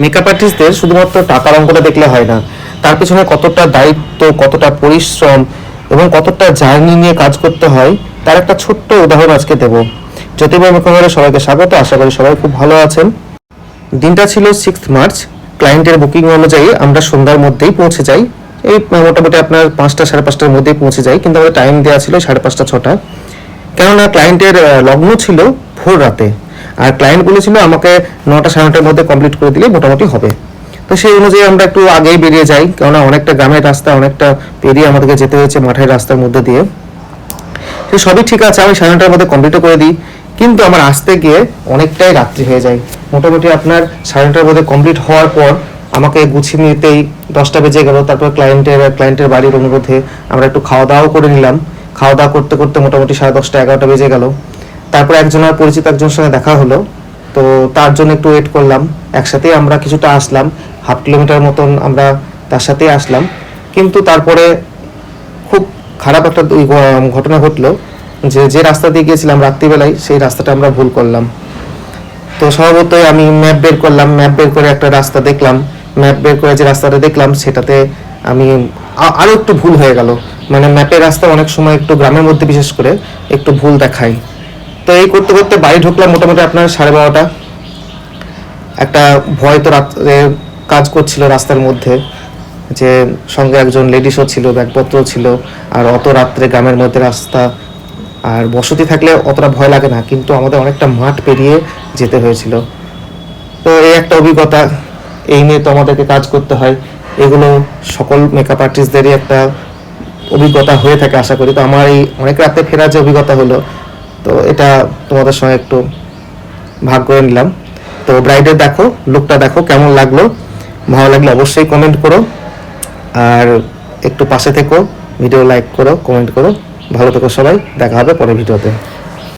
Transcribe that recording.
Makeup আর্টিস্টদের শুধুমাত্র টাকার অঙ্কটা দেখলে হয় না, তার পিছনে কতটা দায়িত্ব, কতটা পরিশ্রম এবং কতটা জার্নি নিয়ে কাজ করতে হয় তার একটা ছোট্ট উদাহরণ আজকে দেব। জ্যোতির্ময় মেকওভারে সবাইকে স্বাগত, আশা করি সবাই খুব ভালো আছেন। দিনটা ছিল 6 মার্চ। ক্লায়েন্টের বুকিং অনুযায়ী আমরা সন্ধ্যার মধ্যেই পৌঁছে যাই, এই মোটামুটি আপনার 5টা 5:30টার মধ্যেই পৌঁছে যাই, কিন্তু আমাদের টাইম দেওয়া ছিল 5:30 6টা, কেননা ক্লায়েন্টের লগ্ন ছিল ভোর রাতে, আর ক্লায়েন্ট বলেছিল আমাকে 9টা 9:30টার মধ্যে কমপ্লিট করে দিলে মোটামুটি হবে। তো সেই অনুযায়ী আমরা একটু আগেই বেরিয়ে যাই, কেননা অনেকটা গ্রামের রাস্তা, অনেকটা পেরিয়ে আমাদেরকে যেতে হয়েছে মাঠের রাস্তার মধ্যে দিয়ে। সে সবই ঠিক আছে, আমি 9:30টার মধ্যে কমপ্লিটও করে দিই, কিন্তু আমার আসতে গিয়ে অনেকটাই রাত্রি হয়ে যায়। মোটামুটি আপনার 9:30টার মধ্যে কমপ্লিট হওয়ার পর আমাকে গুছিয়ে নিতেই 10টা বেজে গেল। তারপর ক্লায়েন্টের বাড়ির অনুরোধে আমরা একটু খাওয়া দাওয়াও করে নিলাম। খাওয়া দাওয়া করতে করতে মোটামুটি 10:30 11টা বেজে গেল। তারপর একজনের পরিচিত একজনের সঙ্গে দেখা হলো, তো তার জন্য একটু ওয়েট করলাম। একসাথেই আমরা কিছুটা আসলাম, 1/2 কিলোমিটার মতন আমরা তার সাথেই আসলাম। কিন্তু তারপরে খুব খারাপ একটা ঘটনা ঘটলো, যে রাস্তা দিয়ে গিয়েছিলাম রাত্রিবেলায় সেই রাস্তাটা আমরা ভুল করলাম। তো স্বভাবতই আমি ম্যাপ বের করলাম, ম্যাপ বের করে একটা রাস্তা দেখলাম, ম্যাপ বের করে যে রাস্তাটা দেখলাম সেটাতে আমি আরও একটু ভুল হয়ে গেল। মানে ম্যাপের রাস্তা অনেক সময় একটু গ্রামের মধ্যে বিশেষ করে একটু ভুল দেখায়। তো এই করতে করতে বাড়ি ঢুকলাম মোটামুটি আপনার 12:30টা। একটা ভয় তো রাত্রে কাজ করছিল রাস্তার মধ্যে, যে সঙ্গে একজন লেডিসও ছিল, ব্যাগপত্র ছিল, আর অত রাত্রে গ্রামের মধ্যে রাস্তা, আর বসতি থাকলে অতটা ভয় লাগে না, কিন্তু আমাদের অনেকটা মাঠ পেরিয়ে যেতে হয়েছিল। তো এই একটা অভিজ্ঞতা, এই নিয়ে তো আমাদেরকে কাজ করতে হয়, এগুলো সকল মেকআপ আর্টিস্টদেরই একটা অভিজ্ঞতা হয়ে থাকে আশা করি। তো আমার এই অনেক রাতে ফেরার যে অভিজ্ঞতা হলো, তো এটা তোমাদের সঙ্গে একটু ভাগ করে নিলাম। তো ব্রাইডের দেখো, লুকটা দেখো কেমন লাগলো, ভালো লাগলে অবশ্যই কমেন্ট করো, আর একটু পাশে থেকো, ভিডিও লাইক করো, কমেন্ট করো। ভালো থেকো সবাই, দেখা হবে পরের ভিডিওতে।